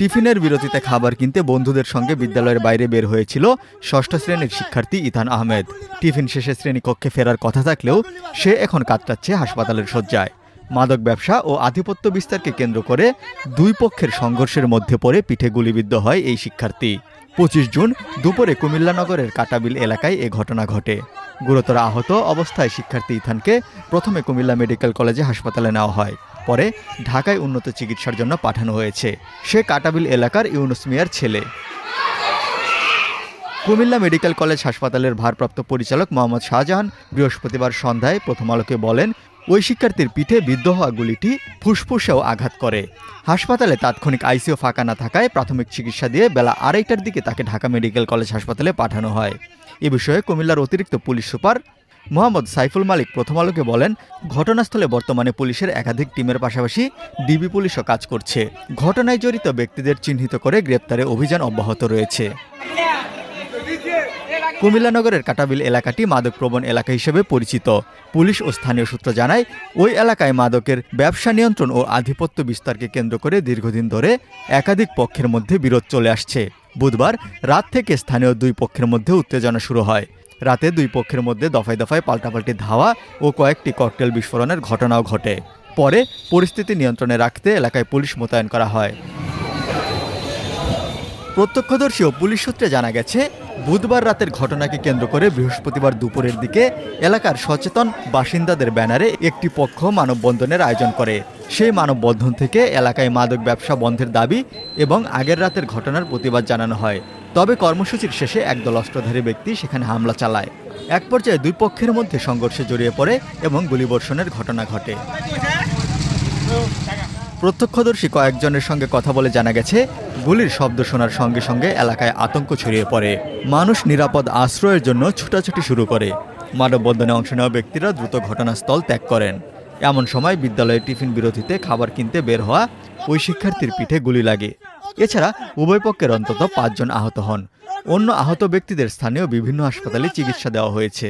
টিফিনের বিরতিতে খাবার কিনতে বন্ধুদের সঙ্গে বিদ্যালয়ের বাইরে বের হয়েছিল ষষ্ঠ শ্রেণীর শিক্ষার্থী ইথান আহমেদ। টিফিন শেষে শ্রেণীকক্ষে ফেরার কথা থাকলেও সে এখন কাতরাচ্ছে হাসপাতালের শয্যায়। মাদক ব্যবসা ও আধিপত্য বিস্তারকে কেন্দ্র করে দুই পক্ষের সংঘর্ষের মধ্যে পড়ে পিঠে গুলিবিদ্ধ হয় এই শিক্ষার্থী। 25 জুন দুপুরে কুমিল্লা নগরের কাটাবিল এলাকায় এ ঘটনা ঘটে। গুরুতর আহত অবস্থায় শিক্ষার্থী ইথানকে প্রথমে কুমিল্লা মেডিকেল কলেজে হাসপাতালে নেওয়া হয়, পরে ঢাকায় উন্নত চিকিৎসার জন্য পাঠানো হয়েছে। সে কাটাবিল এলাকার ইউনুস মিয়ার ছেলে। কুমিল্লা মেডিকেল কলেজ হাসপাতালের ভারপ্রাপ্ত পরিচালক মোহাম্মদ শাহজাহান বৃহস্পতিবার সন্ধ্যায় প্রথম আলোকে বলেন, ওই শিক্ষার্থীর পিঠে বিদ্ধ হওয়া গুলিটি ফুসফুসেও আঘাত করে। হাসপাতালে তাৎক্ষণিক আইসিইউ ফাঁকা না থাকায় প্রাথমিক চিকিৎসা দিয়ে বেলা 2:30টার দিকে তাকে ঢাকা মেডিকেল কলেজ হাসপাতালে পাঠানো হয়। এ বিষয়ে কুমিল্লার অতিরিক্ত পুলিশ সুপার মোহাম্মদ সাইফুল মালিক প্রথম আলোকে বলেন, ঘটনাস্থলে বর্তমানে পুলিশের একাধিক টিমের পাশাপাশি ডিবি পুলিশও কাজ করছে। ঘটনায় জড়িত ব্যক্তিদের চিহ্নিত করে গ্রেপ্তারে অভিযান অব্যাহত রয়েছে। কুমিল্লা নগরের কাটাবিল এলাকাটি মাদকপ্রবণ এলাকা হিসেবে পরিচিত। পুলিশ ও স্থানীয় সূত্র জানায়, ওই এলাকায় মাদকের ব্যবসা নিয়ন্ত্রণ ও আধিপত্য বিস্তারকে কেন্দ্র করে দীর্ঘদিন ধরে একাধিক পক্ষের মধ্যে বিরোধ চলে আসছে। বুধবার রাত থেকে স্থানীয় দুই পক্ষের মধ্যে উত্তেজনা শুরু হয়। রাতে দুই পক্ষের মধ্যে দফায় দফায় পাল্টাপাল্টি ধাওয়া ও কয়েকটি ককটেল বিস্ফোরণের ঘটনাও ঘটে। পরে পরিস্থিতি নিয়ন্ত্রণে রাখতে এলাকায় পুলিশ মোতায়েন করা হয়। প্রত্যক্ষদর্শী ও পুলিশ সূত্রে জানা গেছে, বুধবার রাতের ঘটনাকে কেন্দ্র করে বৃহস্পতিবার দুপুরের দিকে এলাকার সচেতন বাসিন্দাদের ব্যানারে একটি পক্ষ মানববন্ধনের আয়োজন করে। সেই মানববন্ধন থেকে এলাকায় মাদক ব্যবসা বন্ধের দাবি এবং আগের রাতের ঘটনার প্রতিবাদ জানানো হয়। তবে কর্মসূচির শেষে একদল অস্ত্রধারী ব্যক্তি সেখানে হামলা চালায়। এক পর্যায়ে দুই পক্ষের মধ্যে সংঘর্ষে জড়িয়ে পড়ে এবং গুলিবর্ষণের ঘটনা ঘটে। প্রত্যক্ষদর্শী কয়েকজনের সঙ্গে কথা বলে জানা গেছে, গুলির শব্দ শোনার সঙ্গে সঙ্গে এলাকায় আতঙ্ক ছড়িয়ে পড়ে। মানুষ নিরাপদ আশ্রয়ের জন্য ছুটাছুটি শুরু করে। মানববন্ধনে অংশ নেওয়া ব্যক্তিরা দ্রুত ঘটনাস্থল ত্যাগ করেন। এমন সময় বিদ্যালয়ের টিফিন বিরতিতে খাবার কিনতে বের হওয়া ওই শিক্ষার্থীর পিঠে গুলি লাগে। এছাড়া উভয় পক্ষের অন্তত 5 জন আহত হন। অন্য আহত ব্যক্তিদের স্থানীয় বিভিন্ন হাসপাতালে চিকিৎসা দেওয়া হয়েছে।